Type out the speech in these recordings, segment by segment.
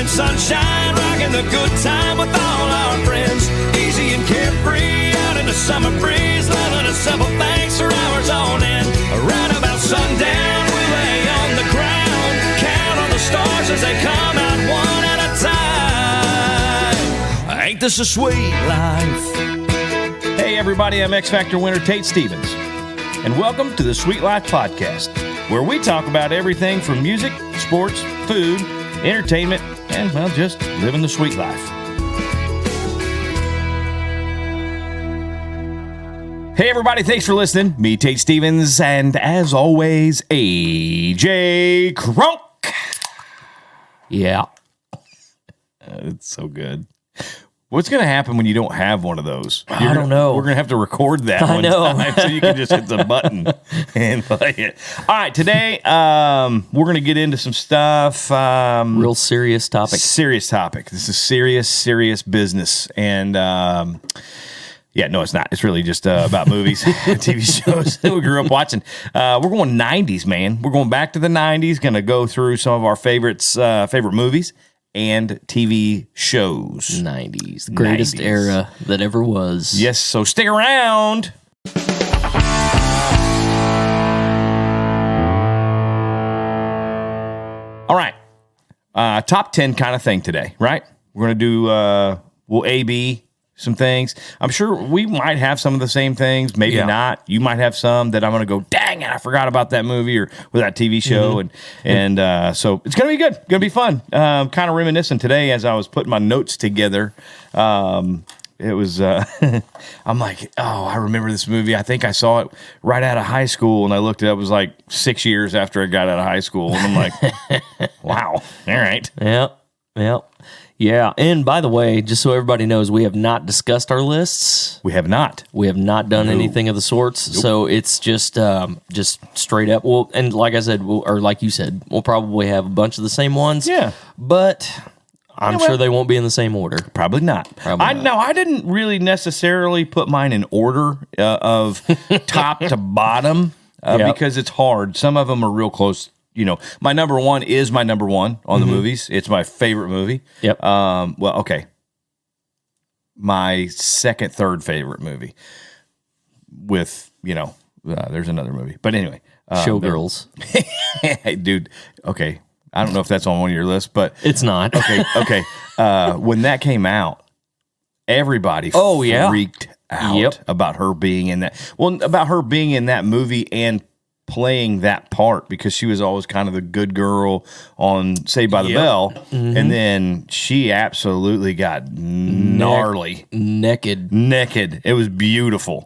morning sunshine, rocking the good time with all our friends. Easy and carefree, out in the summer breeze, loving a simple things for hours on end. Right about sundown, we lay on the ground, count on the stars as they come out one at a time. Ain't this a sweet life? Hey everybody, I'm X Factor winner Tate Stevens, and welcome to the Sweet Life Podcast, where we talk about everything from music, sports, food, entertainment, and, well, just living the sweet life. Hey everybody, thanks for listening. Me, Tate Stevens, and as always, AJ Crunk. Yeah. It's so good. What's going to happen when you don't have one of those? I don't know. We're going to have to record that one time so you can just hit the button and play it. All right, today we're going to get into some stuff. Real serious topic. Serious topic. This is serious business. And yeah, no, it's not. It's really just about movies, TV shows that we grew up watching. We're going 90s, man. We're going back to the 90s. Going to go through some of our favorite movies and TV shows. 90s. The greatest 90s. era that ever was. Yes, so stick around. All right. Top 10 kind of thing today, right? We're going to do, we'll A-B some things. I'm sure we might have some of the same things, maybe not. You might have some that I'm going to go, dang it, I forgot about that movie or that TV show. And so it's going to be good. Going to be fun. Kind of reminiscing today as I was putting my notes together. It was, I'm like, oh, I remember this movie. I think I saw it right out of high school. And I looked it up. It was like 6 years after I got out of high school. And I'm like, wow. All right. Yep. Yeah, and by the way, just so everybody knows, we have not discussed our lists. We have not. We have not done anything of the sorts. Nope. So it's just straight up. Well, and like I said, or like you said, we'll probably have a bunch of the same ones. Yeah, but I'm sure they won't be in the same order. Probably not. No, I didn't really necessarily put mine in order of top to bottom because it's hard. Some of them are real close. You know, my number one is my number one on the movies. It's my favorite movie. Yep. Well, okay. My second, third favorite movie with, there's another movie. But anyway. Showgirls. Hey, dude. Okay. I don't know if that's on one of your lists, but. It's not. Okay. When that came out, everybody freaked out about her being in that. Well, about her being in that movie and playing that part because she was always kind of the good girl on Saved by the Bell, and then she absolutely got gnarly, naked. It was beautiful.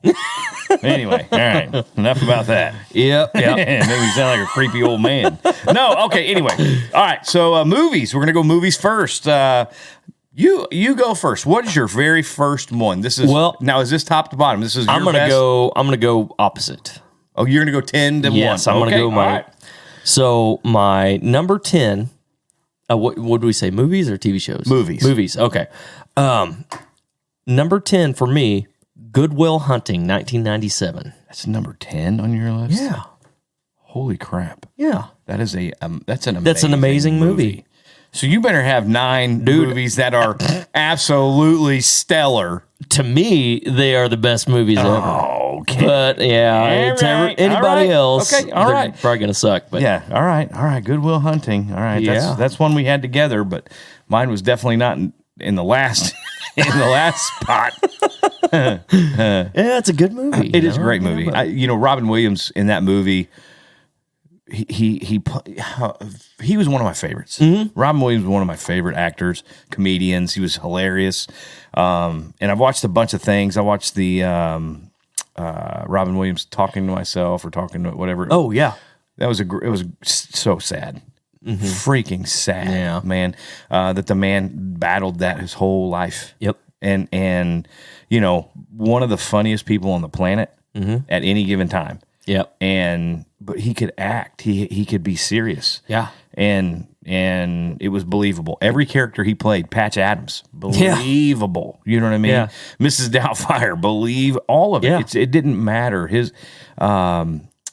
Anyway, all right, enough about that. Yep. Made me sound like a creepy old man. No, okay. Anyway, all right. So movies. We're gonna go movies first. You go first. What is your very first one? This is now. Is this top to bottom? This is. I'm gonna go opposite. Oh, you're going to go 10 to 1. Yes, I'm going to go right. So my number 10, what do we say, movies or TV shows? Movies, okay. Number 10 for me, Good Will Hunting, 1997. That's number 10 on your list? Yeah. Holy crap. Yeah. That's an amazing movie. So you better have 9 movies that are absolutely stellar. To me, they are the best movies ever. Okay. But anybody else, okay, all right, probably gonna suck. But yeah, all right. Good Will Hunting. All right, that's one we had together, but mine was definitely not in the last spot. Yeah, it's a good movie. It is a great movie. Robin Williams in that movie. He was one of my favorites. Robin Williams was one of my favorite actors, comedians. He was hilarious. And I've watched a bunch of things. I watched the Robin Williams talking to myself or talking to whatever. Oh yeah, it was so sad, freaking sad, man. That the man battled that his whole life. Yep. And one of the funniest people on the planet at any given time. Yep. But he could act. He could be serious. Yeah. And it was believable. Every character he played, Patch Adams, believable. You know what I mean? Yeah. Mrs. Doubtfire, believe all of it. Yeah. It didn't matter. His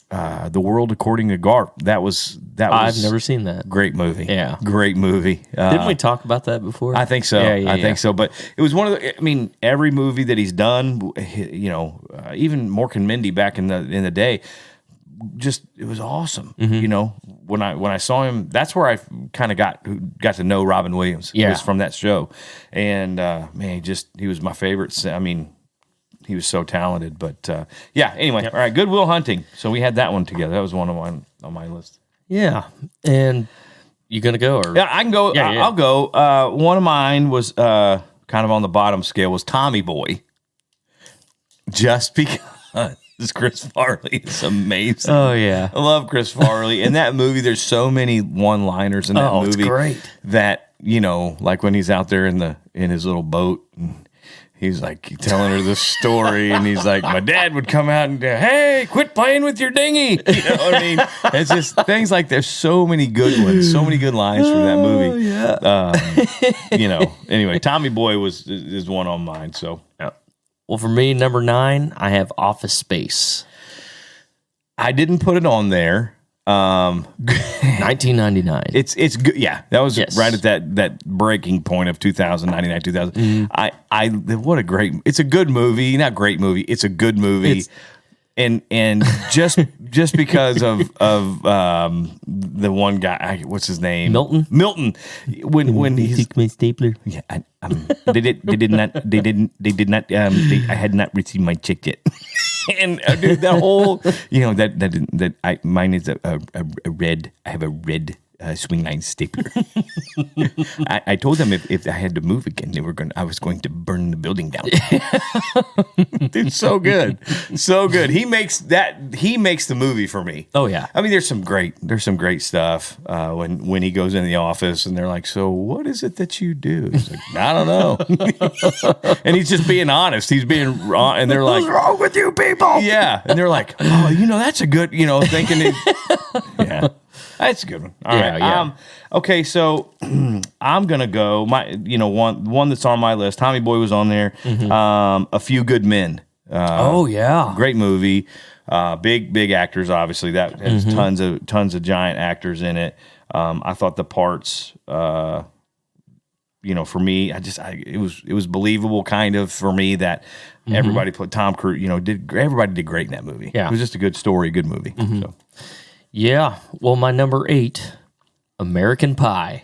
The World According to Garp. That was I've never seen that. Great movie. Yeah. Great movie. Didn't we talk about that before? I think so. I think so. But it was one of the. I mean, every movie that he's done, even Mork and Mindy back in the day, just it was awesome. When I saw him, that's where I kind of got to know Robin Williams. Yeah. Was from that show, and man, he was my favorite. I mean, he was so talented. But anyway, all right, Good Will Hunting. So we had that one together. That was one of mine on my list. Yeah, and you gonna go? Or? Yeah, I can go. I'll go. One of mine was kind of on the bottom scale was Tommy Boy, just because Chris Farley is amazing. Oh yeah, I love Chris Farley. In that movie, there's so many one-liners in that movie. It's great. That like when he's out there in his little boat. And he's like telling her this story, and he's like, my dad would come out and hey, quit playing with your dinghy. You know what I mean? It's just things like there's so many good ones, so many good lines from that movie. Yeah. Anyway, Tommy Boy is one on mine. So, well, for me, number 9, I have Office Space. I didn't put it on there. 1999. It's good. Yeah, that was right at that breaking point of 2000. I what a great. It's a good movie, not great movie. It's a good movie, and just because of the one guy, what's his name? Milton. When he's take my stapler. Yeah, they did not. I had not received my check yet. And dude, the whole, mine is a red. I have a red swing line stapler. I told them if I had to move again, I was going to burn the building down. Dude, so good, so good. He makes the movie for me. Oh yeah. I mean, there's some great stuff when he goes in the office and they're like, so what is it that you do? He's like, I don't know. And he's just being honest. He's being raw, and they're like, what's wrong with you people? Yeah, and they're like, oh, that's a good, thinking. Yeah. That's a good one. All right. Yeah. Okay, so I'm gonna go. My, one that's on my list. Tommy Boy was on there. Mm-hmm. A Few Good Men. Oh yeah, great movie. Big actors. Obviously, that has tons of giant actors in it. I thought the parts. For me, it was believable kind of for me that everybody put Tom Cruise. Everybody did great in that movie. Yeah. It was just a good story, good movie. So. Yeah. Well, my number 8, American Pie.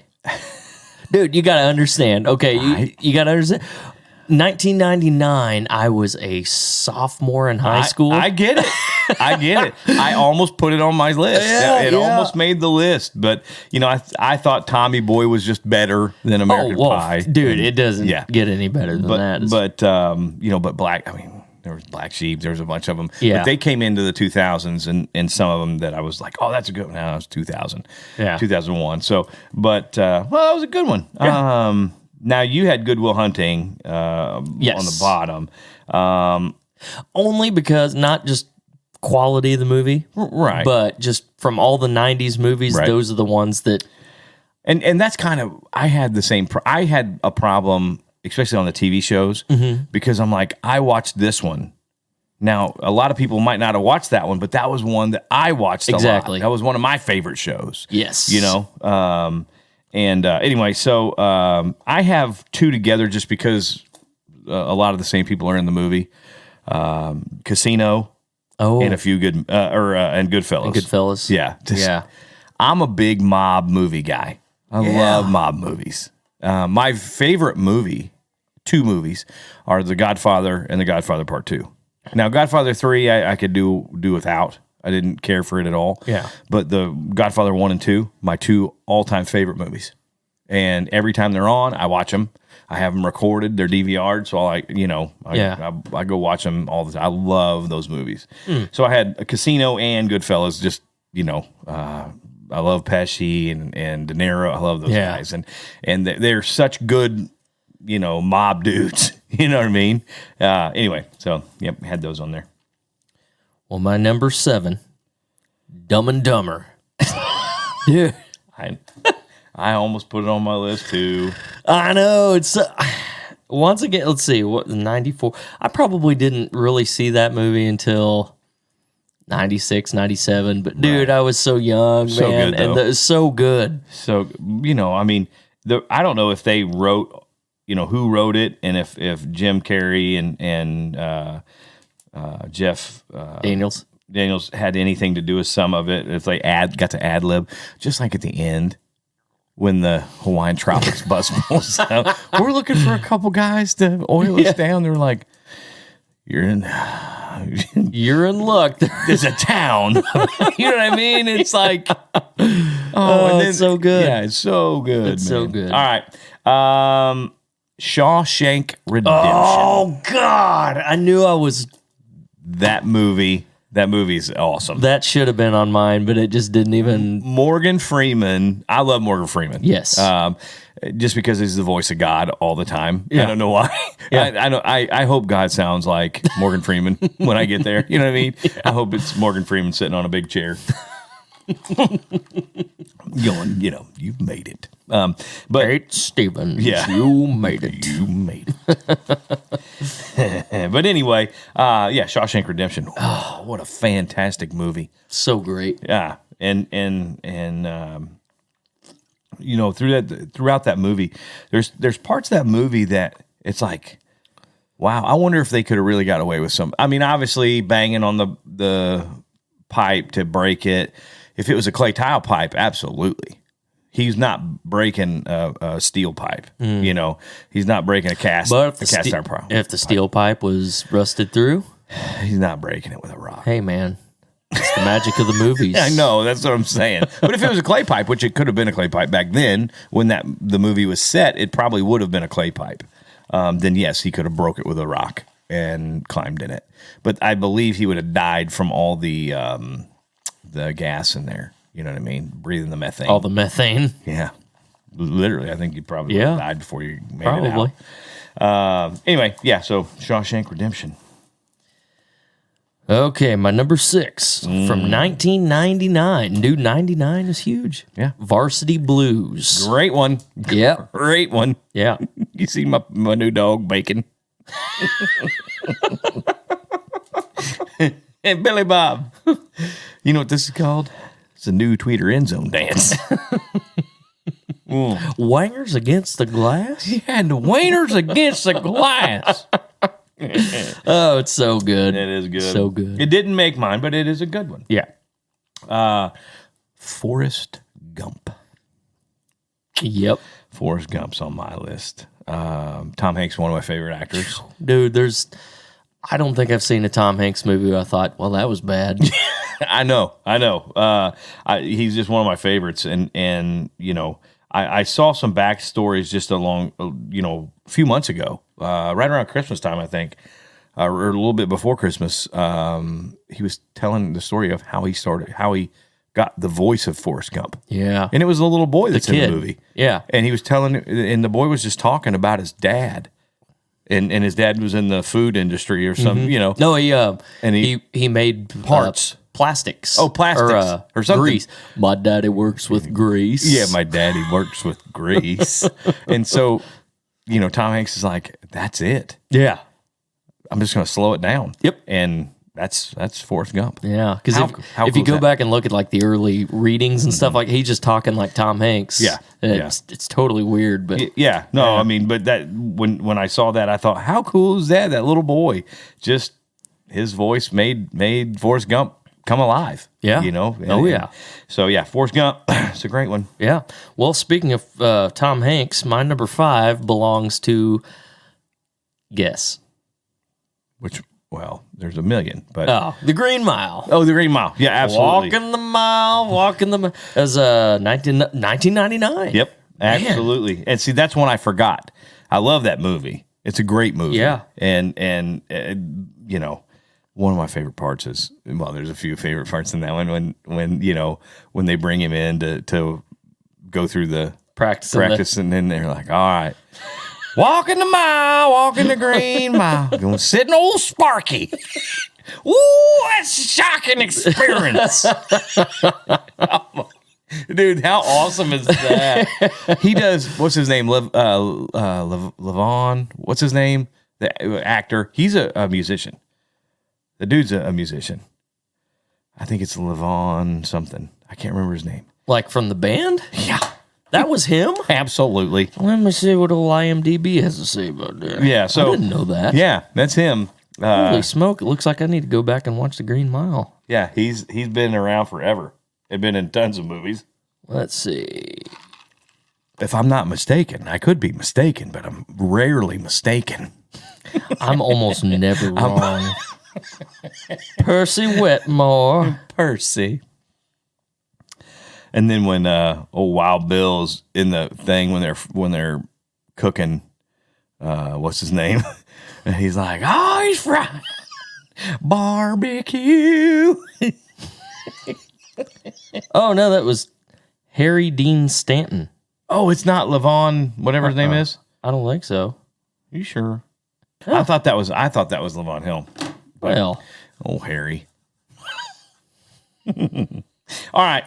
Dude, you got to understand. Okay, you got to understand. 1999, I was a sophomore in high school. I get it. I almost put it on my list. It almost made the list, but I thought Tommy Boy was just better than American Pie. Dude, it doesn't get any better than that. But Black. I mean, there was Black Sheep. There was a bunch of them. Yeah. But they came into the 2000s, and some of them that I was like, oh, that's a good one. No, it was 2000. Yeah. 2001. So, that was a good one. Yeah. Now you had Good Will Hunting on the bottom. Only because not just quality of the movie, right? But just from all the 90s movies, those are the ones that... And that's kind of... I had the same... I had a problem, especially on the TV shows, because I'm like, I watched this one. Now, a lot of people might not have watched that one, but that was one that I watched a lot. That was one of my favorite shows. Yes. Anyway, so I have 2 together just because a lot of the same people are in the movie. Casino and A Few Good and Goodfellas. And Goodfellas. Yeah. I'm a big mob movie guy. I love mob movies. My favorite 2 movies, are The Godfather and The Godfather Part 2. Now, Godfather 3, I could do without. I didn't care for it at all. Yeah. But the Godfather 1 and 2, my 2 all-time favorite movies. And every time they're on, I watch them. I have them recorded. They're DVR'd, so I go watch them all the time. I love those movies. So I had a Casino and Goodfellas. Just I love Pesci and De Niro. I love those guys, and they're such good mob dudes. You know what I mean? Anyway, so had those on there. Well, my number 7, Dumb and Dumber. Dude, I almost put it on my list too. I know it's once again. Let's see, what 94. I probably didn't really see that movie until 96, 97. But dude, I was so young, So man. good, And though. so good. So, I mean, I don't know if they wrote, who wrote it, and if Jim Carrey and Jeff Daniels. had anything to do with some of it, if they got to ad lib, just like at the end when the Hawaiian Tropics bus pulls out. We're looking for a couple guys to oil us down. They're like, you're in luck. There's a town. You know what I mean? It's like, it's so good. Yeah, it's so good. It's so good. All right. Shawshank Redemption. Oh, God. I knew I was. That movie's awesome. That should have been on mine, but it just didn't even. Morgan Freeman. I love Morgan Freeman. Yes. Just because he's the voice of God all the time. Yeah. I don't know why. Yeah. I know. I hope God sounds like Morgan Freeman when I get there. You know what I mean? Yeah. I hope it's Morgan Freeman sitting on a big chair. Going, you've made it. But Kate Stevens, yeah. you made it. You made it. But anyway, Shawshank Redemption. Oh, what a fantastic movie. So great. Yeah. And throughout that movie, there's parts of that movie that it's like, wow, I wonder if they could have really got away with some. I mean, obviously banging on the pipe to break it. If it was a clay tile pipe, absolutely. He's not breaking a steel pipe. He's not breaking a cast iron pipe. If the steel pipe was rusted through, he's not breaking it with a rock. hey man, it's the magic of the movies. I know, that's what I'm saying. But if it was a clay pipe, which it could have been a clay pipe back then, when the movie was set, it probably would have been a clay pipe. Then yes, he could have broke it with a rock and climbed in it. But I believe he would have died from all the gas in there. You know what I mean? Breathing the methane. All the methane. Yeah. Literally, I think you probably would have died before you made Probably. it out. Anyway, so Shawshank Redemption. Okay, my number 6 from 1999. Dude, 99 is huge. Yeah. Varsity Blues. Great one. Yeah. Great one. Yeah. You see my new dog, Bacon. And Billy Bob. You know what this is called? It's a new tweeter end zone dance. Wangers against the glass? Yeah, the Wainers against the glass. Oh, it's so good. It is good. So good. It didn't make mine, but it is a good one. Yeah. Forrest Gump. Yep. Forrest Gump's on my list. Tom Hanks, one of my favorite actors. Dude, I don't think I've seen a Tom Hanks movie where I thought, well, that was bad. I know. He's just one of my favorites, and I saw some backstories just along, a few months ago, right around Christmas time, I think, or a little bit before Christmas. He was telling the story of how he got the voice of Forrest Gump. Yeah. And it was a little boy that's in kid. the movie. Yeah. And he was and the boy was just talking about his dad. And his dad was in the food industry or something, No, And he made parts. Plastics. Oh, plastics. Or something. Grease. My daddy works with grease. Yeah, my daddy works with grease. And so, Tom Hanks is like, that's it. Yeah. I'm just going to slow it down. Yep. And that's Forrest Gump. Yeah, because How if cool you is go that? back and look at like the early readings and stuff, like he's just talking like Tom Hanks. Yeah, And yeah. it's totally weird, but Yeah. No, I mean, but that when I saw that, I thought, how cool is that? That little boy, just his voice made Forrest Gump come alive. Yeah. So yeah, Forrest Gump, it's a great one. yeah. Well, speaking of Tom Hanks, my number 5 belongs to guess. Which, well, there's a million, but The Green Mile. the Green Mile. Yeah, absolutely. Walking the mile. As 1999. Yep, absolutely. And see, that's one I forgot. I love that movie. It's a great movie. Yeah. And one of my favorite parts is, well, there's a few favorite parts in that one when they bring him in to go through the practice, and then they're like, all right, walking the mile, walking the Green Mile, gonna sit in old Sparky. Woo, that's a shocking experience. Dude, how awesome is that? He does, what's his name? Levon, what's his name? The actor. He's a musician. The dude's a musician. I think it's Levon something. I can't remember his name. Like from the band? Yeah. That was him? Absolutely. Let me see what old IMDb has to say about that. Yeah, so I didn't know that. Yeah, that's him. Holy smoke! It looks like I need to go back and watch The Green Mile. Yeah, he's been around forever. They've been in tons of movies. Let's see. If I'm not mistaken, I could be mistaken, but I'm rarely mistaken. I'm almost never wrong. Percy Whitmore. Percy. And then when old Wild Bill's in the thing when they're cooking, what's his name? And he's like, "Oh, he's fried barbecue." Oh no, that was Harry Dean Stanton. Oh, it's not Levon, whatever his name is. I don't think so. You sure? I thought that was Levon Hill. Well, Oh, Harry. All right.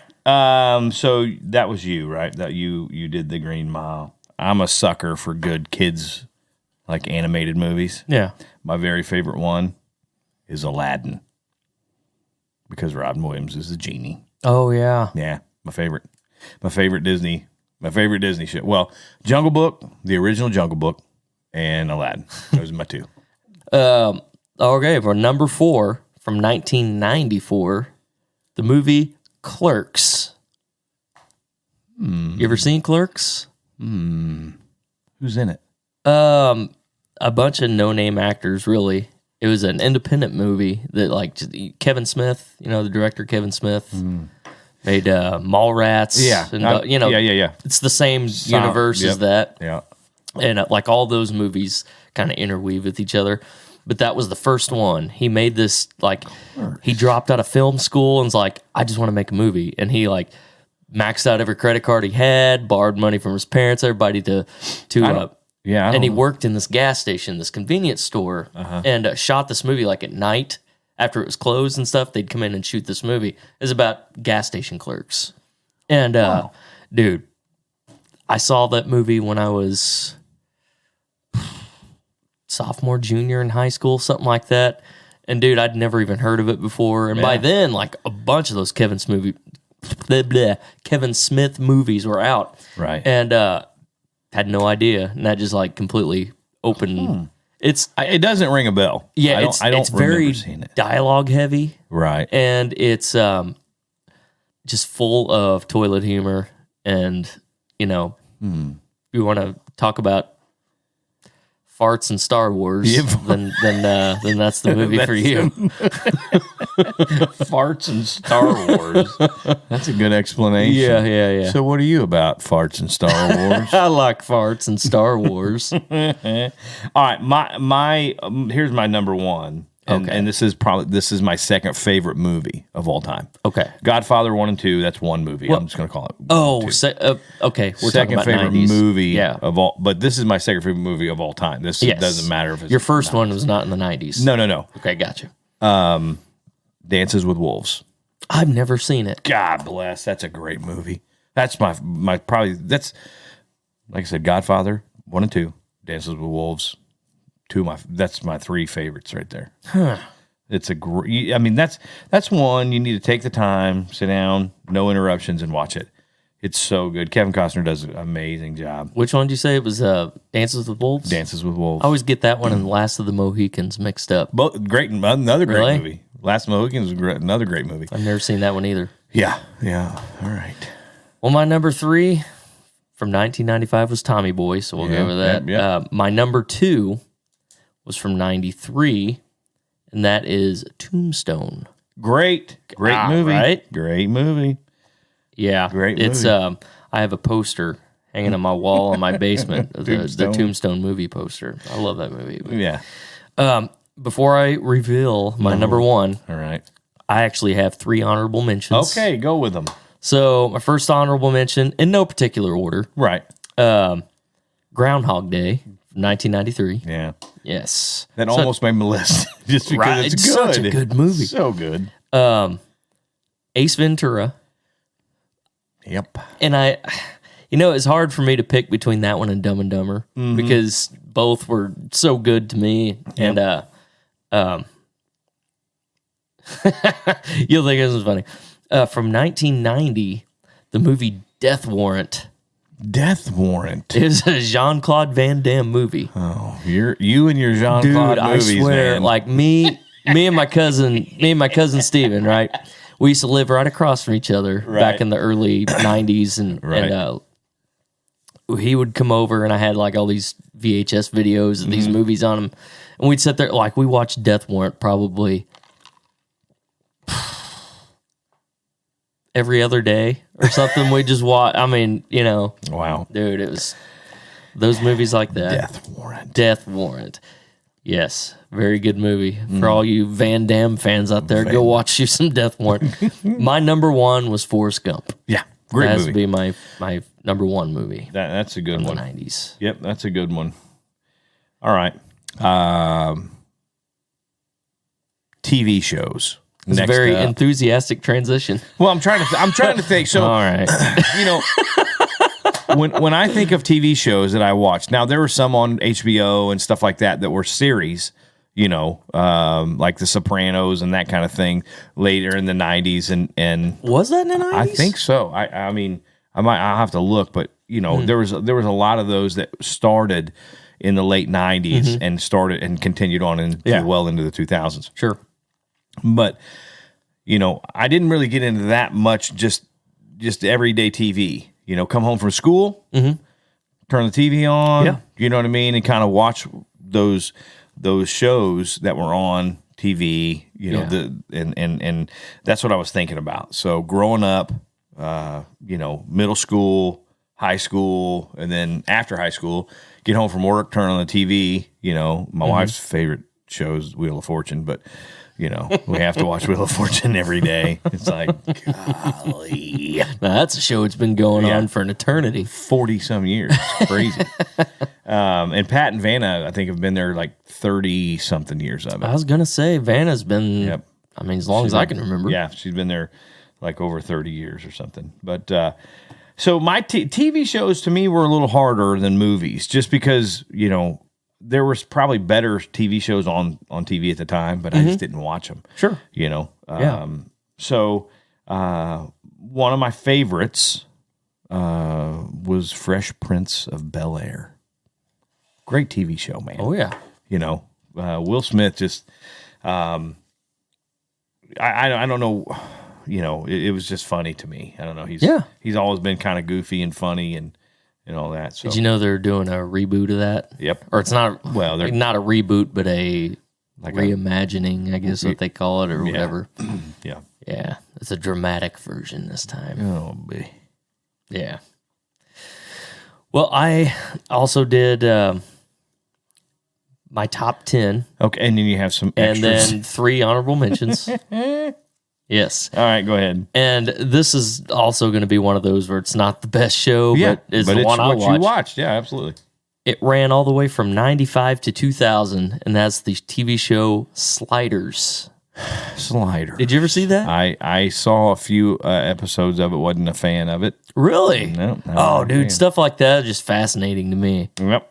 So that was you, right? That you did The Green Mile. I'm a sucker for good kids, like animated movies. yeah. My very favorite one is Aladdin, because Robin Williams is the genie. Oh yeah. Yeah, my favorite Disney shit. Well, Jungle Book, the original Jungle Book, and Aladdin. Those are my two. Okay, for number 4 from 1994, the movie Clerks. You ever seen Clerks? Who's in it? A bunch of no-name actors, really. It was an independent movie that, like, Kevin Smith, the director Kevin Smith, made Mallrats. Yeah. And, Yeah. it's the same universe as that. Yeah. And, like, all those movies kind of interweave with each other. But that was the first one. He made this, like, he dropped out of film school and was like, I just want to make a movie. And he, like, maxed out every credit card he had, borrowed money from his parents, everybody and he worked in this gas station, this convenience store, and shot this movie like at night after it was closed and stuff. They'd come in and shoot this movie. It was about gas station clerks. And, dude, I saw that movie when I was sophomore, junior in high school, something like that. And, dude, I'd never even heard of it before. And by then, like, a bunch of those Kevin Smith movies were out. Right. And, had no idea, and that just like completely opened. It doesn't ring a bell. Yeah, I don't it's very remember seeing it. dialogue heavy, Right. and it's just full of toilet humor. And you want to talk about farts and Star Wars, then that's the movie for you. Farts and Star Wars. That's a good explanation. Yeah. So what are you about, farts and Star Wars? I like farts and Star Wars. All right, my here's my number one. And this is my second favorite movie of all time. Okay. Godfather 1 and 2, that's one movie. I'm just going to call it. Okay. We're second talking about favorite 90s. movie of all, but this is my second favorite movie of all time. This doesn't matter if it's your first one was not in the 90s. No. Okay, gotcha. Dances with Wolves. I've never seen it. God bless. That's a great movie. That's my probably, that's, like I said, Godfather 1 and 2, Dances with Wolves. That's my 3 favorites right there. Huh. It's a great, I mean, that's one you need to take the time, sit down, no interruptions, and watch it. It's so good. Kevin Costner does an amazing job. Which one did you say? It was Dances with Wolves? Dances with Wolves. I always get that one and Last of the Mohicans mixed up. Both another great Really? movie. Last Mohicans is another great movie. I've never seen that one either. Yeah. All right. Well, my number 3 from 1995 was Tommy Boy, so we'll go over that. Yeah. My number 2 was from 93, and that is Tombstone. Great movie. Right? Great movie. Yeah. Great It's movie. I have a poster hanging on my wall in my basement, the Tombstone. Tombstone movie poster. I love that movie. Yeah. Before I reveal my number 1, All right. I actually have 3 honorable mentions. Okay, go with them. So my first honorable mention, in no particular order, Right. Groundhog Day, 1993. Yeah. Yes. That almost made my list just because Right, it's it's good. such a good movie. So good. Ace Ventura. Yep. And it's hard for me to pick between that one and Dumb and Dumber because both were so good to me. And You'll think this is funny. From 1990, the movie Death Warrant. Death Warrant is a Jean-Claude Van Damme movie. Oh, you and your Jean-Claude movies, I swear, man. like me and my cousin Steven, right? We used to live right across from each other back in the early 90s, and he would come over, and I had like all these VHS videos of these movies on them, and we'd sit there, like we watched Death Warrant probably every other day or something. We just watch. I mean, Wow, dude, it was those movies like that. Death Warrant. Yes, very good movie. For all you Van Damme fans out there, go watch you some Death Warrant. My number one was Forrest Gump. Yeah, great that has movie. to be my number one movie. That's a good one. The 90s. Yep, that's a good one. All right. TV shows. It's a very enthusiastic transition. Well, I'm trying to think. So, all right. When I think of TV shows that I watched, now there were some on HBO and stuff like that were series, like The Sopranos and that kind of thing later in the 90s. And was that in the 90s? I think so. I'll have to look, but there was a lot of those that started in the late 90s and started and continued on well into the 2000s. Sure. But I didn't really get into that much, just everyday TV. Come home from school, turn the TV on, you know what I mean, and kind of watch those shows that were on TV, and that's what I was thinking about. So growing up, middle school, high school, and then after high school, get home from work, turn on the TV. My wife's favorite show is Wheel of Fortune, but we have to watch Wheel of Fortune every day. It's like, golly. Now, that's a show that's been going on for an eternity. 40-some years. It's crazy. And Pat and Vanna, I think, have been there like 30-something years of it. I was going to say, Vanna's been, as long as I can remember. Yeah, she's been there like over 30 years or something. But so my TV shows to me were a little harder than movies just because, there was probably better TV shows on TV at the time, but I just didn't watch them. Sure. So one of my favorites was Fresh Prince of Bel-Air. Great TV show, man. Oh, yeah. Will Smith just, I don't know, it was just funny to me. I don't know. He's always been kind of goofy and funny and all that. So. Did you know they're doing a reboot of that? Yep. Or it's not, they're not a reboot, but a reimagining, I guess what they call it, or whatever. Yeah. Yeah. It's a dramatic version this time. Oh, boy. Yeah. Well, I also did my top 10. Okay, and then you have some extras. And then 3 honorable mentions. Yes. All right, go ahead. And this is also going to be one of those where it's not the best show, but it's the one I watched. You watched. Yeah, absolutely. It ran all the way from 95 to 2000, and that's the TV show Sliders. Slider. Did you ever see that? I saw a few episodes of it. Wasn't a fan of it. Really? No. Oh, dude, stuff like that is just fascinating to me. Yep.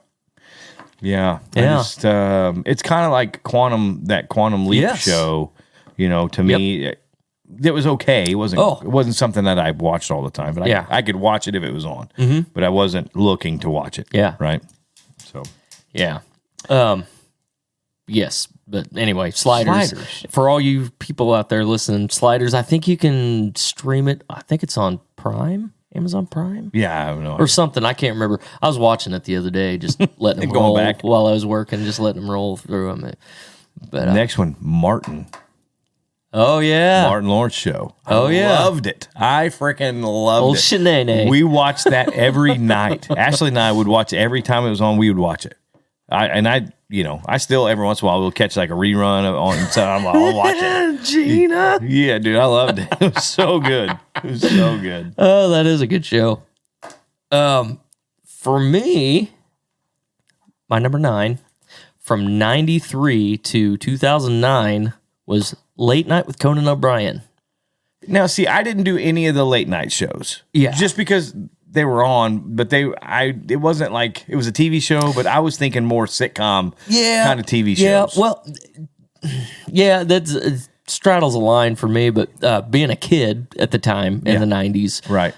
Yeah. It's kind of like Quantum Leap show. To me, it was okay. It wasn't something that I watched all the time, but I could watch it if it was on. But I wasn't looking to watch it. Yeah. Right. So. Yeah. Yes. But anyway, Sliders. For all you people out there listening, Sliders, I think you can stream it. I think it's on Prime, Amazon Prime. Yeah, I don't know. Or something. I can't remember. I was watching it the other day, just letting them roll back while I was working, just letting them roll through them. But next one, Martin. Oh, yeah. Martin Lawrence show. Oh, yeah. Loved it. I freaking loved Old it. Shenanay. We watched that every night. Ashley and I would watch it every time it was on. We would watch it. I still every once in a while will catch like a rerun on, so I'll watch it. Gina. Yeah, dude, I loved it. It was so good. It was so good. Oh, that is a good show. For me, my number 9 from 93 to 2009 was Late Night with Conan O'Brien. Now, see, I didn't do any of the late night shows. Yeah. Just because they were on, but it wasn't like it was a TV show, but I was thinking more sitcom kind of TV shows. Yeah, well, yeah, that's straddles a line for me, but being a kid at the time in the 90s, Right.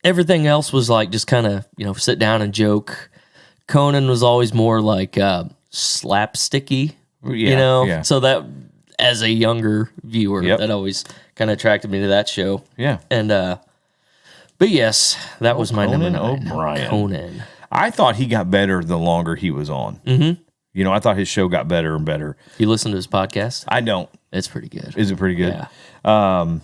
everything else was like just kind of, sit down and joke. Conan was always more like slapsticky, Yeah. So that, as a younger viewer, that always kind of attracted me to that show. Yeah. And, but yes, that was my Conan number 9. O'Brien. Conan. I thought he got better the longer he was on. Mm-hmm. I thought his show got better and better. You listen to his podcast? I don't. It's pretty good. Is it pretty good? Yeah.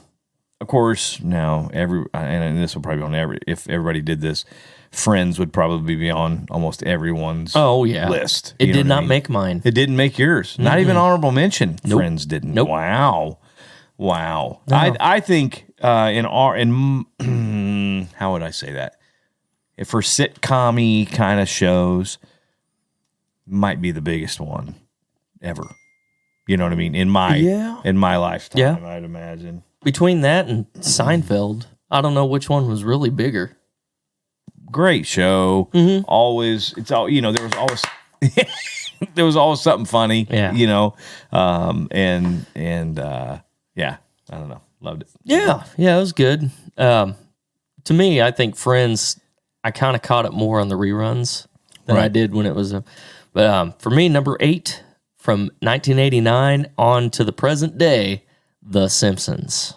Of course, now and this will probably be on if everybody did this, Friends would probably be on almost everyone's list. It did not make mine. It didn't make yours. Not even honorable mention. Nope. Friends didn't. Nope. Wow. No. I think how would I say that? If for sitcom-y kind of shows, might be the biggest one ever. You know what I mean? In my lifetime, I'd imagine. Between that and Seinfeld, I don't know which one was really bigger. Great show. Mm-hmm. Always, there was always there was always something funny. Yeah. I don't know. Loved it. Yeah, it was good. To me, I think Friends, I kind of caught it more on the reruns than I did when it was But for me, number 8 from 1989 on to the present day, The Simpsons.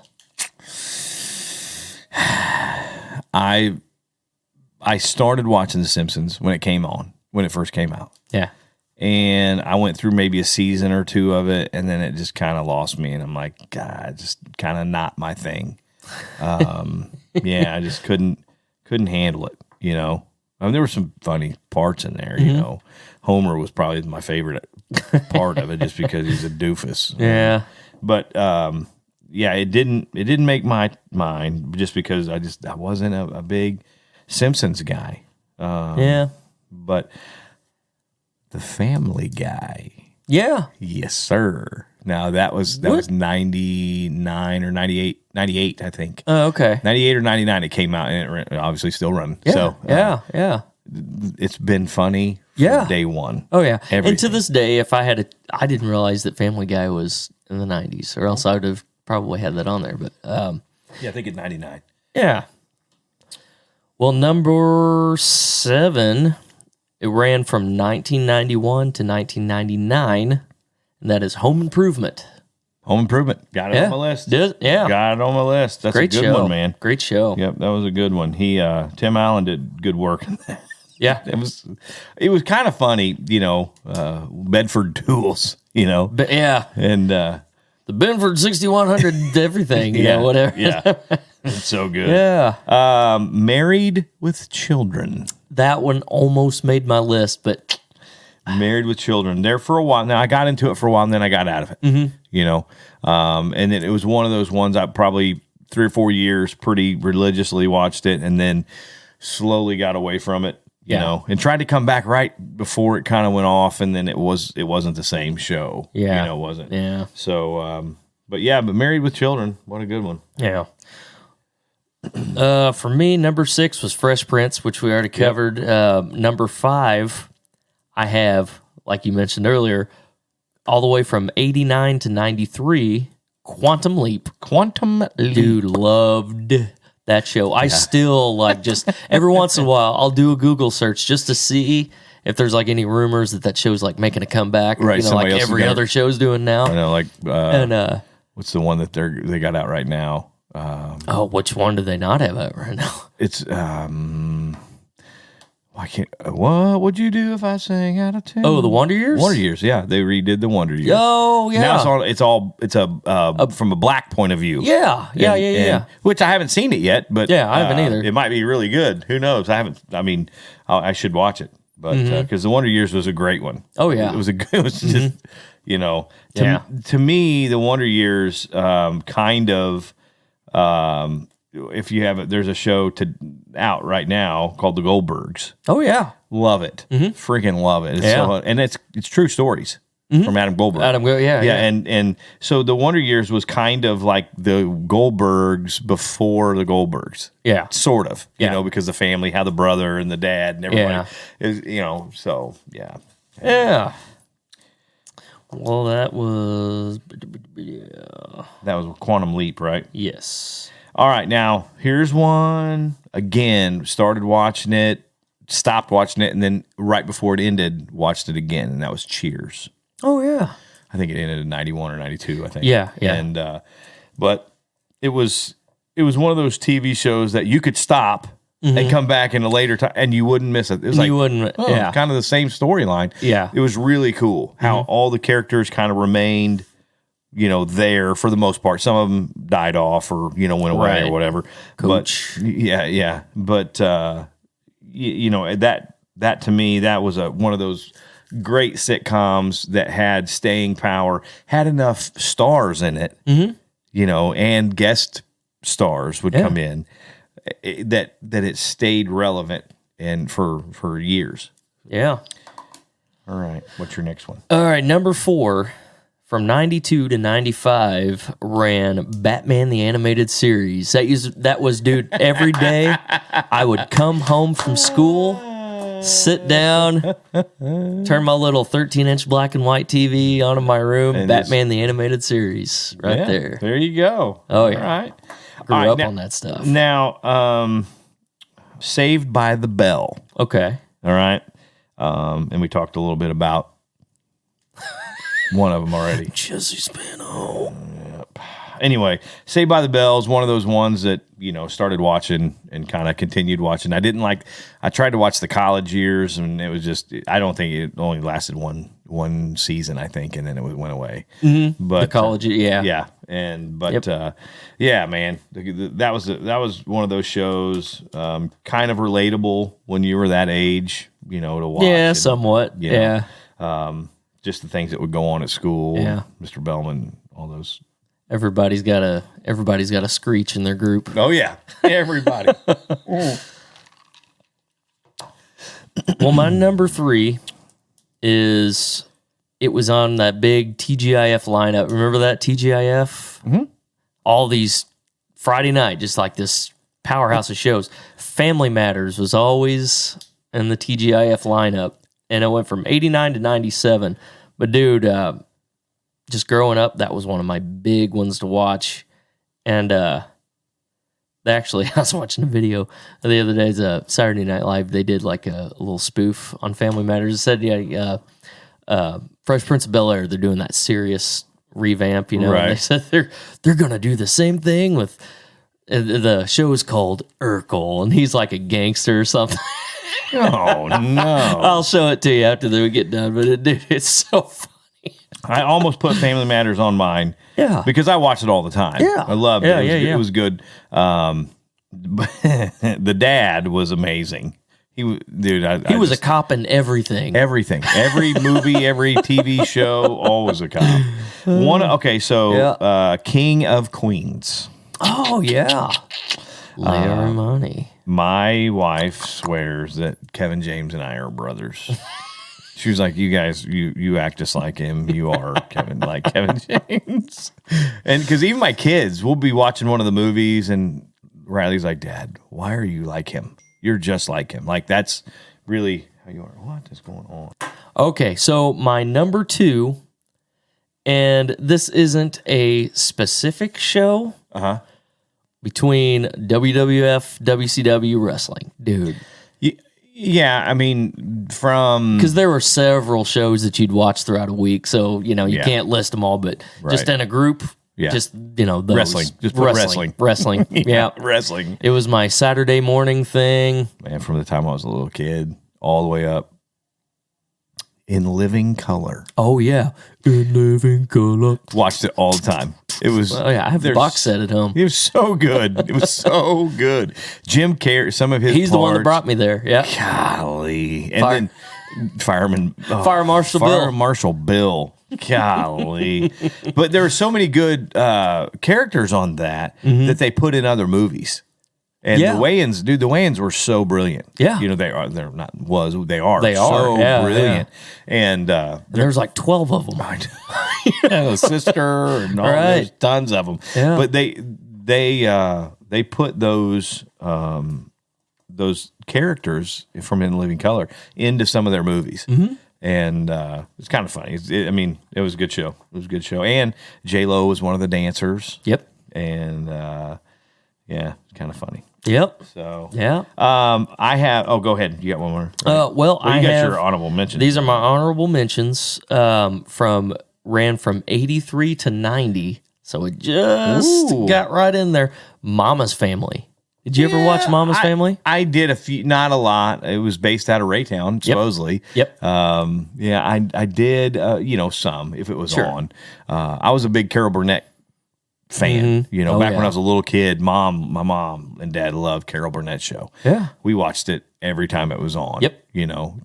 I started watching The Simpsons when it first came out. Yeah. And I went through maybe a season or two of it, and then it just kind of lost me. And I'm like, God, just kind of not my thing. I just couldn't handle it, I mean, there were some funny parts in there, Homer was probably my favorite part of it just because he's a doofus. Yeah. But it didn't make my mind just because I wasn't a big Simpsons guy. But the Family Guy. Yeah. Yes, sir. Now that was 99 or 98, I think. Oh, okay. 98 or 99 it came out, and it obviously still running. Yeah. So yeah. It's been funny from day one. Oh, yeah. Everything. And to this day, I didn't realize that Family Guy was in the 90s, or else I would have probably had that on there. But I think it's 99. Yeah. Well, number 7, it ran from 1991 to 1999, and that is Home Improvement. Home Improvement. Got it on my list. Got it on my list. That's Great a good show. one, man. Great show. Yep, that was a good one. Tim Allen did good work. Yeah. It was kind of funny, Bedford Duels, But yeah. And the Benford 6100 everything, whatever. Yeah. It's so good. Yeah. Married with Children. That one almost made my list, but Married with Children. There for a while. Now, I got into it for a while, and then I got out of it. Mm-hmm. And then it was one of those ones I probably 3 or 4 years pretty religiously watched it, and then slowly got away from it. And tried to come back right before it kind of went off, and then it wasn't the same show. Yeah. It wasn't. Yeah. So, but Married with Children, what a good one. Yeah. For me, number 6 was Fresh Prince, which we already covered. Number 5, I have, like you mentioned earlier, all the way from 89 to 93, Quantum Leap. Dude, loved that show. I still just every once in a while I'll do a Google search just to see if there's any rumors that show's making a comeback. Right, like every other show's doing now. I know, what's the one that they got out right now? Which one do they not have out right now? It's I can't. What would you do if I sang out of tune? Oh, the Wonder Years. Wonder Years, yeah, they redid the Wonder Years. Oh, yeah. Now it's from a black point of view. Yeah, And which I haven't seen it yet, but I haven't either. It might be really good. Who knows? I haven't. I mean, I should watch it, but because the Wonder Years was a great one. Oh yeah, it was just to me the Wonder Years kind of. If you have it, there's a show out right now called The Goldbergs. Oh yeah, love it, freaking love it. It's true stories from Adam Goldberg. And so the Wonder Years was kind of like the Goldbergs before the Goldbergs. Yeah, sort of. You know, because the family, how the brother and the dad and everybody is. So yeah. Yeah. Well, that was That was Quantum Leap, right? yes. All right, now here's one. Again, started watching it, stopped watching it, and then right before it ended, watched it again, and that was Cheers. Oh yeah. I think it ended in 91 or 92, I think. Yeah. And but it was one of those TV shows that you could stop and come back in a later time and you wouldn't miss it. It was like You wouldn't. Yeah. kind of the same storyline. Yeah. It was really cool how all the characters kind of remained, there for the most part. Some of them died off or, went away Right. or whatever. Coach. But yeah. But that to me, that was one of those great sitcoms that had staying power, had enough stars in it, and guest stars would come in that it stayed relevant and for years. Yeah. All right, what's your next one? All right, number 4, from 92 to 95, ran Batman the Animated Series. That was, dude, every day I would come home from school, sit down, turn my little 13-inch black and white TV on in my room, And Batman the Animated Series Yeah, there. There you go. Oh, yeah. All right. Grew All right, up now- on that stuff. Now, Saved by the Bell. Okay. All right. And we talked a little bit about one of them already. Jesse Spano. Anyway, Saved by the Bell is one of those ones that, started watching and kind of continued watching. I tried to watch the college years and it was just, I don't think it only lasted one season, I think, and then it went away. Mm-hmm. But The college, yeah. yeah. Yeah, man, that was one of those shows, kind of relatable when you were that age, to watch. Yeah, and, somewhat. you know, Yeah. just the things that would go on at school. Yeah. Mr. Bellman, all those. Everybody's got a screech in their group. Oh yeah, everybody. Well, my number 3 is it was on that big TGIF lineup. Remember that TGIF? Mm-hmm. All these Friday night, just like this powerhouse of shows. Family Matters was always in the TGIF lineup, and it went from 89 to 97. But dude, just growing up, that was one of my big ones to watch. And actually, I was watching a video the other day. Saturday Night Live. They did like a little spoof on Family Matters. It said, Fresh Prince of Bel-Air, they're doing that serious revamp, Right. And they said they're going to do the same thing with the show is called Urkel, and he's like a gangster or something. Oh no! I'll show it to you after we get done, but it's so funny. I almost put Family Matters on mine. Yeah. Because I watch it all the time. Yeah. I loved it. Yeah, It was good. The dad was amazing. He was a cop in everything. everything. Every movie, every TV show, always a cop. King of Queens. Oh yeah, Leia Romani. My wife swears that Kevin James and I are brothers. She was like, "You guys, you act just like him. You are Kevin James." And because even my kids, we'll be watching one of the movies, and Riley's like, "Dad, why are you like him? You're just like him. Like that's really how you are." What is going on? Okay, so my number 2, and this isn't a specific show. Between WWF, WCW wrestling, dude. Yeah, I mean, from Because there were several shows that you'd watch throughout a week, so you can't list them all, but just in a group, just those. Wrestling. Just put wrestling. Yeah, wrestling. It was my Saturday morning thing. Man, from the time I was a little kid all the way up. In Living Color. Oh yeah, in living color. Watched it all the time. It was. Oh yeah, I have the box set at home. It was so good. It was so good. Jim Carrey, some of his. He's the one that brought me there. Yeah. Golly, and then Fire Marshal Bill. Golly, but there were so many good characters on that that they put in other movies. And the Wayans were so brilliant. Yeah. They are so Yeah, brilliant. And there's like 12 of them. a sister and all those tons of them. Yeah. But they put those characters from In Living Color into some of their movies. And it's kind of funny. It was a good show. It was a good show. And J-Lo was one of the dancers. Yep. And it's kind of funny. Yep. So yeah. I have. Oh, go ahead. You got one more. I got have your honorable mentions. These are my honorable mentions. Ran from 83 to 90, so it just got right in there. Mama's Family. Did you ever watch Mama's Family? I did a few, not a lot. It was based out of Raytown, supposedly. Yep. I did. Some if it was on. I was a big Carol Burnett fan. Mm-hmm. Back when I was a little kid, my mom and dad loved Carol Burnett's show. Yeah. We watched it every time it was on. Yep.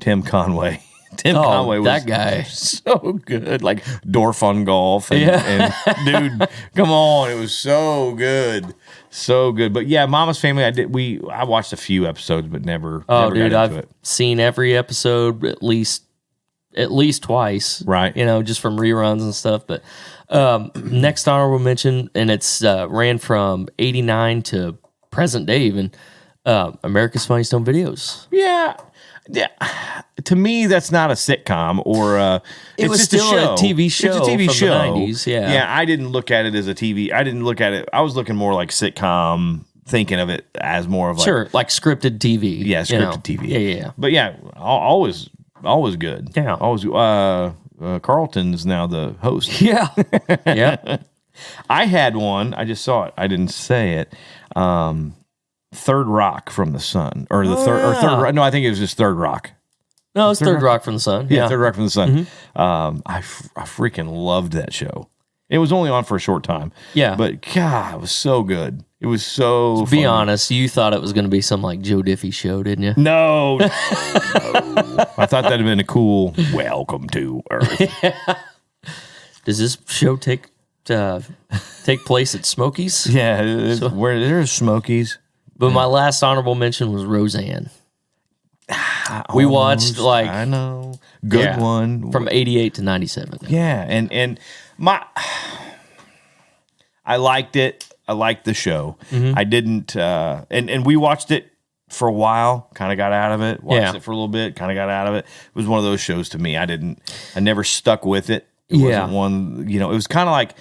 Tim Conway. Conway was that guy so good. Like Dorf on Golf. And dude, come on. It was so good. So good. But yeah, Mama's Family, I watched a few episodes, but never got into I've it. seen every episode at least twice. Right. Just from reruns and stuff. But next honorable mention, and it's ran from 89 to present day even, America's Funniest Home Videos. Yeah. To me, that's not a sitcom or it was just still a show. a TV show. It's a TV from show. The 90s, yeah. Yeah, I didn't look at it as a TV. I didn't look at it. I was looking more like sitcom, thinking of it as more of like like scripted TV. Yeah, scripted TV. Yeah. But yeah, always good. Yeah. Always. Carlton's now the host. Yeah. Yeah. I had one. I just saw it. I didn't say it. Third Rock from the Sun, or the third. No, I think it was just Third Rock. No, it's Third Rock from the Sun. Yeah, Third Rock from the Sun. I freaking loved that show. It was only on for a short time. Yeah. But God, it was so good. It was so To be honest, you thought it was going to be some like Joe Diffie show, didn't you? No. I thought that'd have been a cool welcome to Earth. Does this show take place at Smokies? Yeah, where there's Smokies. But my last honorable mention was Roseanne. We watched I know. Good one. From 88 to 97. Yeah, and I liked it. I liked the show. I didn't and we watched it for a while, kind of got out of it. Watched it for a little bit, kind of got out of it. It was one of those shows to me. I never stuck with it. It wasn't one, it was kind of like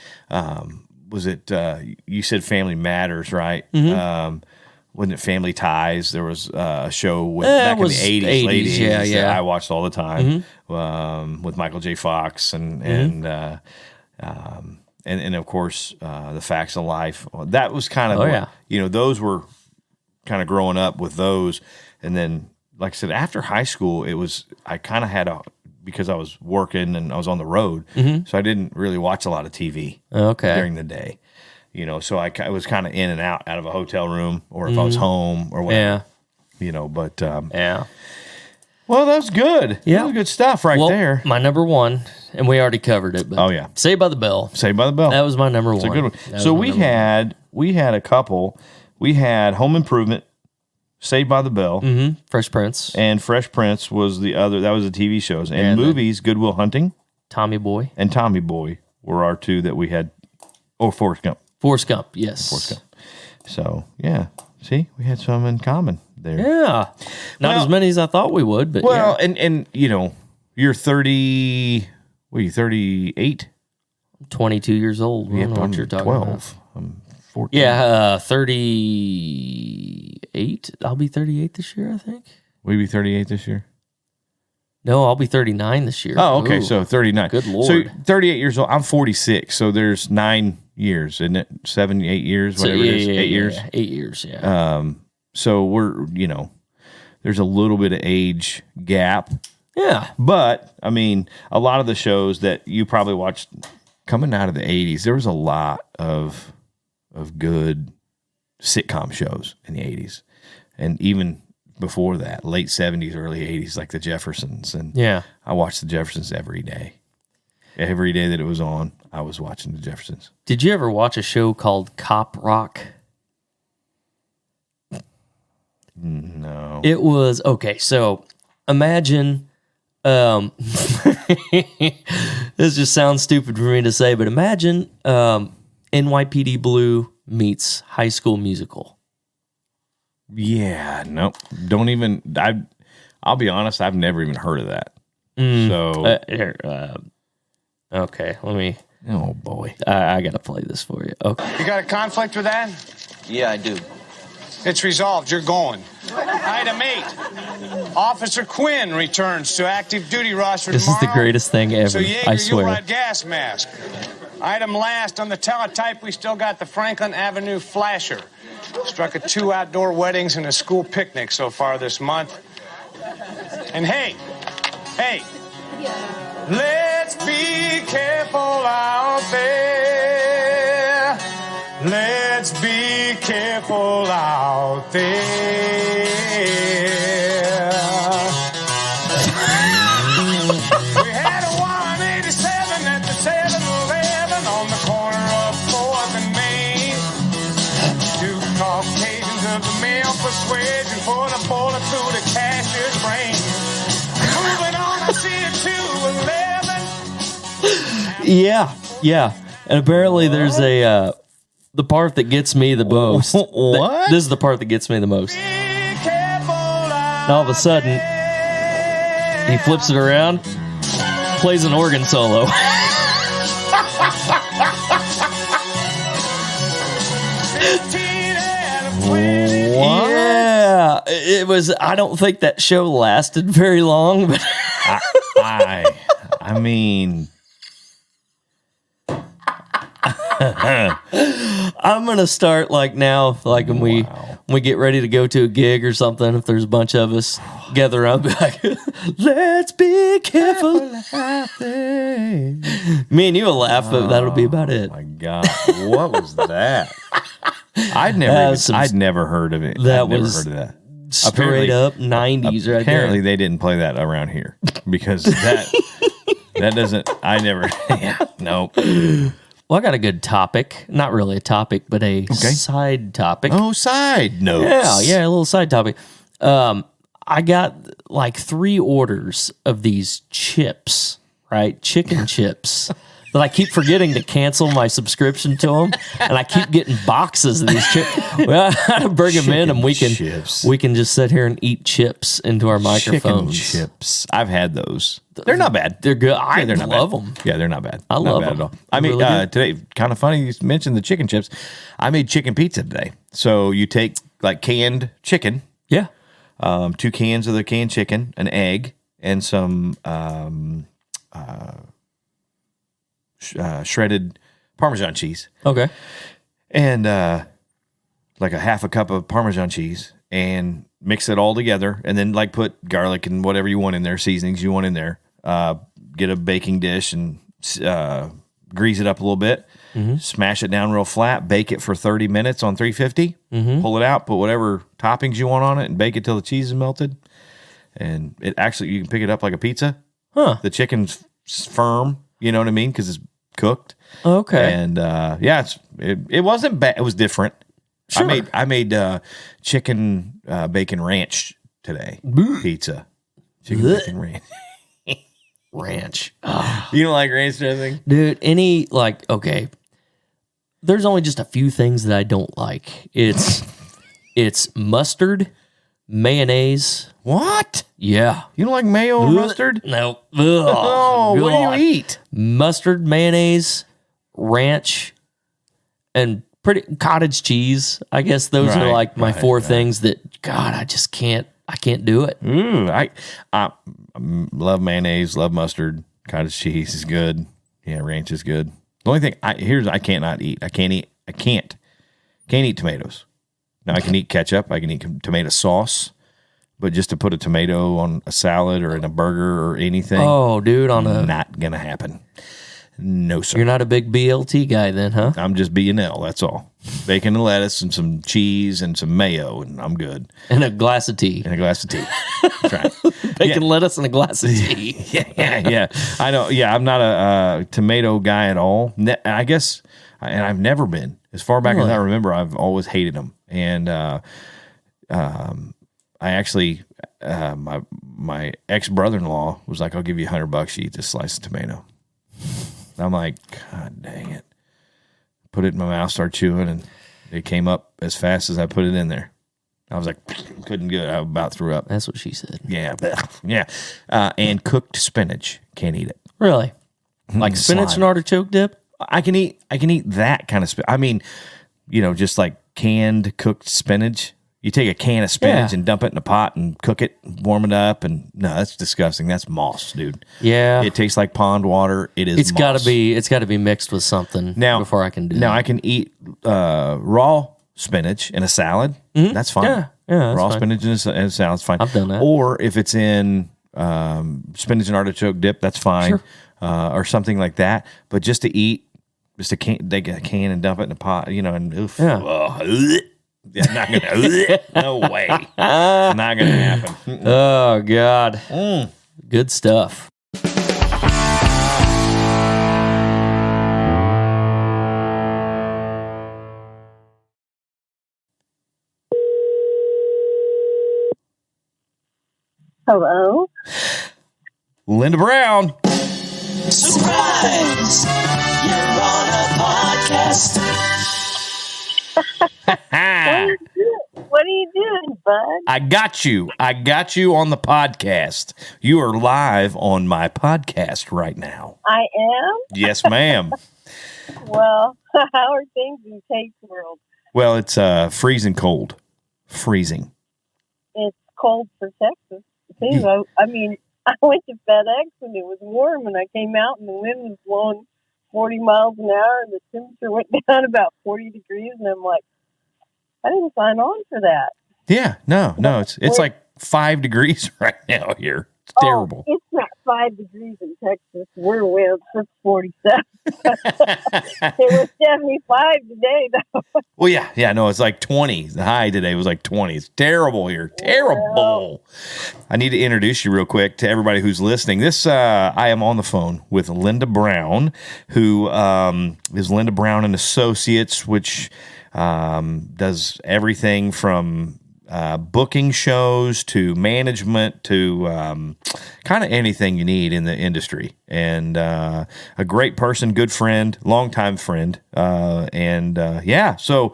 you said Family Matters, right? Wasn't it Family Ties? There was a show back in the 80s, late 80s that I watched all the time with Michael J. Fox and of course The Facts of Life. That was kind of those were kind of growing up with those, and then like I said, after high school, I kind of had because I was working and I was on the road, so I didn't really watch a lot of TV during the day. So I was kind of in and out of a hotel room, or if I was home or whatever. But well, that was good. Yeah, that was good stuff there. My number one, and we already covered it. But Saved by the Bell. Saved by the Bell. That was my number one. It's a good one. So we had a couple. We had Home Improvement, Saved by the Bell, Fresh Prince, and Fresh Prince was the other. That was the TV shows and movies. Good Will Hunting, Tommy Boy, and Tommy Boy were our two that we had. Oh, Forrest Gump. Forrest Gump, yes. Forrest Gump. So, yeah. See, we had some in common there. Yeah. Not as many as I thought we would, but and you're 30, what are you, 38? I'm 22 years old. I don't know what you're talking 12. about. I'm 14. Yeah, 38. I'll be 38 this year, I think. Will you be 38 this year? No, I'll be 39 this year. Oh, okay. Ooh. So 39. Good Lord. So 38 years old. I'm 46. So there's 9 years, isn't it? 7, 8 years, whatever it is. 8 years. 8 years, yeah. So we're, there's a little bit of age gap. Yeah. But, I mean, a lot of the shows that you probably watched coming out of the 80s, there was a lot of good sitcom shows in the 80s. And even before that, late 70s, early 80s, like the Jeffersons. And I watched the Jeffersons every day. Every day that it was on, I was watching the Jeffersons. Did you ever watch a show called Cop Rock? No. It was, okay, so imagine, this just sounds stupid for me to say, but imagine NYPD Blue meets High School Musical. Yeah, nope. Don't even, I'll be honest, I've never even heard of that. So, okay, let me. oh boy, I gotta play this for you. Okay. You got a conflict with that? Yeah, I do. It's resolved. You're going. Item 8. Officer Quinn returns to active duty roster This is tomorrow. the greatest thing ever. So Yeager, I you'll swear. ride gas mask. Item last on the teletype, we still got the Franklin Avenue Flasher. Struck at 2 outdoor weddings and a school picnic so far this month. And hey, let's be careful out there. Let's be careful out there. We had a 187 at the 7-Eleven on the corner of 4th and Main. 2 Caucasians of the male persuasion put a bullet through the cashier's brain. Moving on, I see it 211. Yeah. And apparently there's the part that gets me the most. What? This is the part that gets me the most. Be careful out And all of a sudden, he flips it around, plays an organ solo. 15 out of 20. Yeah, it was. I don't think that show lasted very long, but I mean, I'm gonna start like now, like when we get ready to go to a gig or something. If there's a bunch of us gather around, be like, let's be careful. Me and you will laugh, but that'll be about it. oh my God, what was that? I'd never heard of it. That I'd never was heard of that. Straight up 90s right Apparently, there. they didn't play that around here because that doesn't. I never. Yeah, nope. Well, I got a good topic. Not really a topic, but a side topic. Oh, side notes. Yeah, a little side topic. I got like 3 orders of these chips, right? Chicken chips. That I keep forgetting to cancel my subscription to them, and I keep getting boxes of these chips. Well, I had to bring them in, and we can just sit here and eat chips into our Chicken microphones. chips. I've had those. They're not bad. They're good. I They're not love bad. them. Yeah, they're not bad. I Not love bad them. at all. I They're mean, really good. today, kind of funny you mentioned the chicken chips. I made chicken pizza today. So you take like canned chicken, Yeah. 2 cans of the canned chicken, an egg, and some shredded Parmesan cheese, Okay. and like a half a cup of Parmesan cheese, and mix it all together, and then like put garlic and whatever you want in there, seasonings you want in there. Get a baking dish and grease it up a little bit. Smash it down real flat. Bake it for 30 minutes on 350. Pull it out. Put whatever toppings you want on it, and bake it till the cheese is melted. And it actually, you can pick it up like a pizza. Huh. The chicken's firm. You know what I mean? Because it's cooked. Okay. And yeah, it wasn't bad. It was different. Sure. I made chicken bacon ranch today. Pizza. Chicken bacon ranch. Ranch. You don't like ranch dressing? Dude, okay. There's only just a few things that I don't like. It's mustard, mayonnaise. What? Yeah. You don't like mayo or mustard? No. Ugh, Oh, what do God. you eat? Mustard, mayonnaise, ranch, and pretty cottage cheese. I guess those are Right, like my right, 4 right. things that, God, I just can't do it. I love mayonnaise, love mustard. Cottage cheese is good. Yeah, ranch is good. The only thing I can't eat. I can't eat tomatoes. Now I can eat ketchup. I can eat tomato sauce. But just to put a tomato on a salad or in a burger or anything, Oh, dude, not gonna happen. No, sir. you're not a big BLT guy then, huh? I'm just B&L. That's all. Bacon and lettuce and some cheese and some mayo, and I'm good. And a glass of tea. And a glass of tea. That's right. Bacon, lettuce, and a glass of tea. Yeah. I know. Yeah, I'm not a tomato guy at all. I guess, and I've never been. As far back as I remember, I've always hated them. And I actually, my ex brother-in-law was like, "I'll give you $100. You eat this slice of tomato." And I'm like, God dang it! Put it in my mouth, start chewing, and it came up as fast as I put it in there. I was like, couldn't get it. I about threw up. That's what she said. Yeah, yeah. And cooked spinach, can't eat it. Really? Like spinach slime. and artichoke dip? I can eat that kind of spinach. I mean, just like canned cooked spinach. You take a can of spinach and dump it in a pot and cook it, warm it up, and no, that's disgusting. That's moss, dude. Yeah. It tastes like pond water. It is. It's got to be mixed with something before I can do. Now that. I can eat raw spinach in a salad. That's fine. Yeah, that's raw fine. spinach in a salad's fine. I've done that. Or if it's in spinach and artichoke dip, that's fine. Sure. Or something like that. But just to eat, take a can and dump it in a pot, and oof. Yeah. I'm not gonna. No way. Not gonna happen. Oh God. Good stuff. Hello? Linda Brown. Surprise! You're on a podcast. What are you doing, bud? I got you on the podcast. You are live on my podcast right now. I am? Yes, ma'am. Well, how are things in Tate's world? Well, it's freezing cold. Freezing. It's cold for Texas, too. I mean, I went to FedEx and it was warm, and I came out and the wind was blowing 40 miles an hour, and the temperature went down about 40 degrees, and I'm like, I didn't sign on for that. Yeah, no. It's like 5 degrees right now here. It's terrible. Oh, it's not 5 degrees in Texas. We're winds. It's 47. It was 75 today, though. Well, yeah, no, it's like 20. The high today was like 20. It's terrible here. Terrible. I need to introduce you real quick to everybody who's listening. I am on the phone with Linda Brown, who is Linda Brown and Associates, which does everything from booking shows to management to kind of anything you need in the industry. And a great person, good friend, longtime friend. So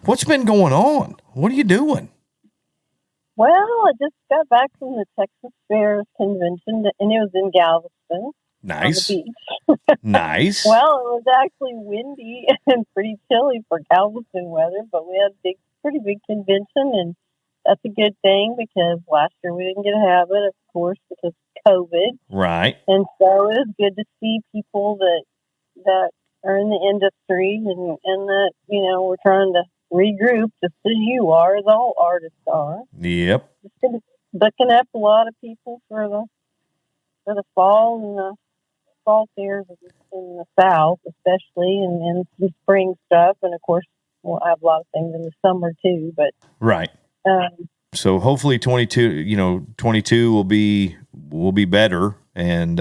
what's been going on? What are you doing? Well, I just got back from the Texas Fairs convention, and it was in Galveston. Nice. On the beach. Nice. Well, it was actually windy and pretty chilly for Galveston weather, but we had a pretty big convention, and that's a good thing because last year we didn't get to have it, of course, because of COVID. Right. And so it was good to see people that are in the industry and that, we're trying to regroup just as you are, as all artists are. Yep. Just looking up a lot of people for the fall and the fall fairs in the South, especially, and some spring stuff. And of course, we'll have a lot of things in the summer too. But right. So hopefully 22 will be better, and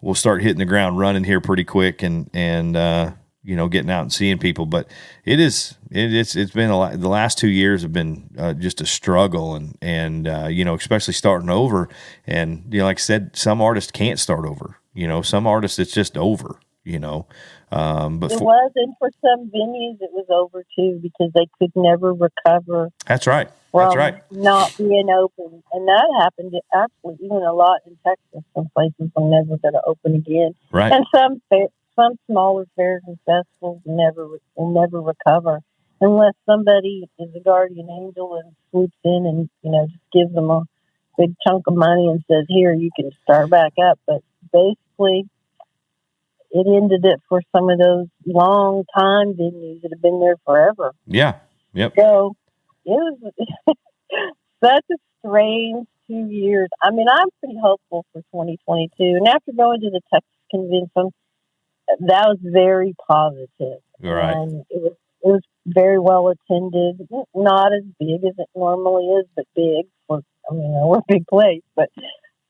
we'll start hitting the ground running here pretty quick, and getting out and seeing people. But it's been the last 2 years have been just a struggle, and especially starting over. And like I said, some artists can't start over. Some artists it's just over. But it was, and for some venues it was over too because they could never recover. That's right. From That's right. Not being open, and that happened actually even a lot in Texas. Some places are never going to open again, right? And some smaller fairs and festivals will never recover unless somebody is a guardian angel and swoops in and just gives them a big chunk of money and says, "Here, you can start back up." But basically, it ended it for some of those long time venues that have been there forever. Yeah. Yep. So it was such a strange 2 years. I mean, I'm pretty hopeful for 2022. And after going to the Texas convention, that was very positive. Right. And it was very well attended. Not as big as it normally is, but big. We're a big place, but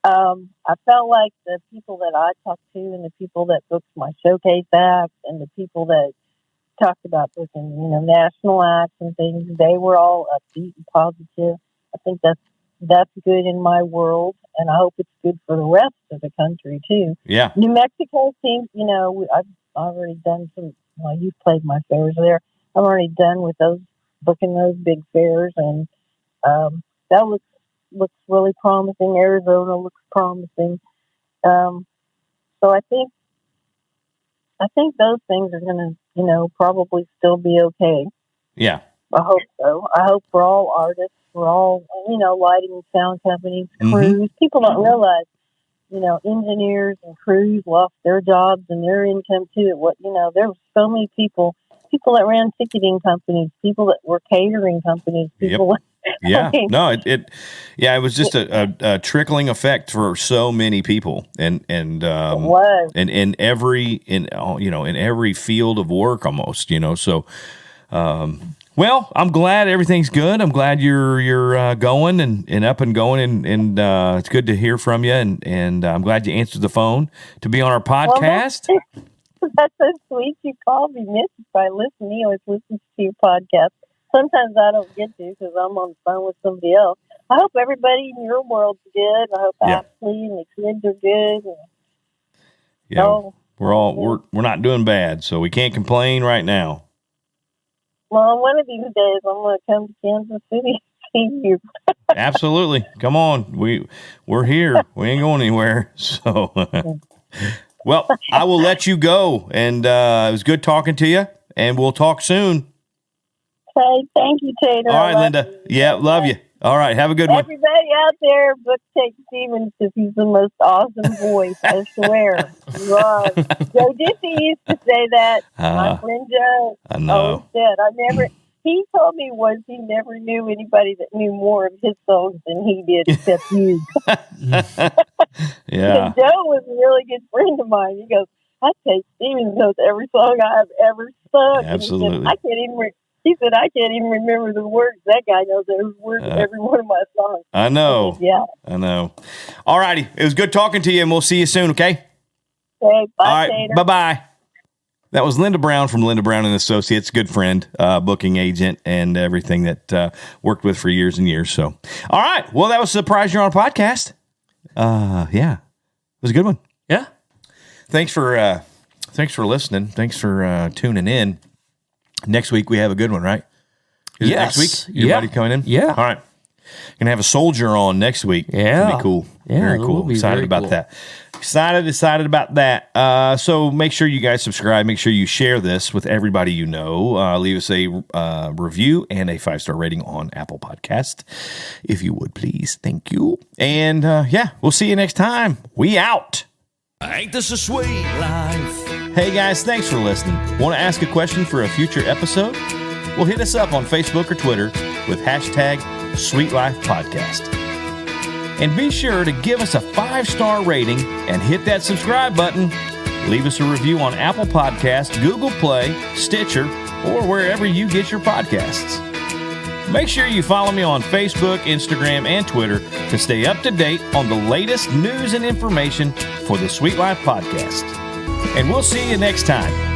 I felt like the people that I talked to and the people that booked my showcase acts and the people that talked about booking, national acts and things, they were all upbeat and positive. I think that's good in my world, and I hope it's good for the rest of the country too. Yeah. New Mexico seems, I've already done you've played my fairs there. I'm already done with those booking those big fairs, and that looks really promising. Arizona looks promising. So I think those things are going to, probably still be okay. Yeah. I hope so. I hope for all artists, for all, lighting and sound companies, crews. People don't realize, engineers and crews lost their jobs and their income too. There were so many people that ran ticketing companies, people that were catering companies, people. Yeah, no, it was just a trickling effect for so many people, and in every field of work almost, so. Well, I'm glad everything's good. I'm glad you're going and up and going, and it's good to hear from you. And I'm glad you answered the phone to be on our podcast. Well, that's so sweet. You called me, Miss. If I listen, he always listens to your podcast. Sometimes I don't get to because I'm on the phone with somebody else. I hope everybody in your world's good. I hope Ashley and the kids are good. We're not doing bad, so we can't complain right now. Well, one of these days I'm going to come to Kansas City and see you. Absolutely, come on. We're here. We ain't going anywhere. So, well, I will let you go, and it was good talking to you, and we'll talk soon. Okay, thank you, Tate. All right, Linda. Yeah, love you. All right, have a good one. Everybody out there, book Tate Stevens because he's the most awesome voice, I swear. Joe Diffie used to say that. My friend Joe. I know. Said, he told me once he never knew anybody that knew more of his songs than he did except you. Yeah. Joe was a really good friend of mine. He goes, I Tate Stevens knows every song I've ever sung. Absolutely. He said, I can't even remember the words. That guy knows every word of every one of my songs. I know. Yeah. I know. All righty. It was good talking to you, and we'll see you soon, okay? Okay, bye, all right. Tater. Bye-bye. That was Linda Brown from Linda Brown & Associates, good friend, booking agent, and everything that worked with for years and years. So, all right. Well, that was a surprise you're on a podcast. Yeah. It was a good one. Yeah. Thanks for listening. Thanks for tuning in. Next week we have a good one, right? Is it next week? Everybody coming in? Yeah. All right. Gonna have a soldier on next week. Yeah. It'll be cool. Yeah, very cool. Excited about that. Excited about that. So make sure you guys subscribe. Make sure you share this with everybody you know. Leave us a review and a 5-star rating on Apple Podcast, if you would, please. Thank you. And we'll see you next time. We out. Ain't this a sweet life? Hey guys, thanks for listening. Want to ask a question for a future episode? Well, hit us up on Facebook or Twitter with hashtag Sweet Life Podcast. And be sure to give us a 5-star rating and hit that subscribe button. Leave us a review on Apple Podcasts, Google Play, Stitcher, or wherever you get your podcasts. Make sure you follow me on Facebook, Instagram, and Twitter to stay up to date on the latest news and information for the Sweet Life Podcast. And we'll see you next time.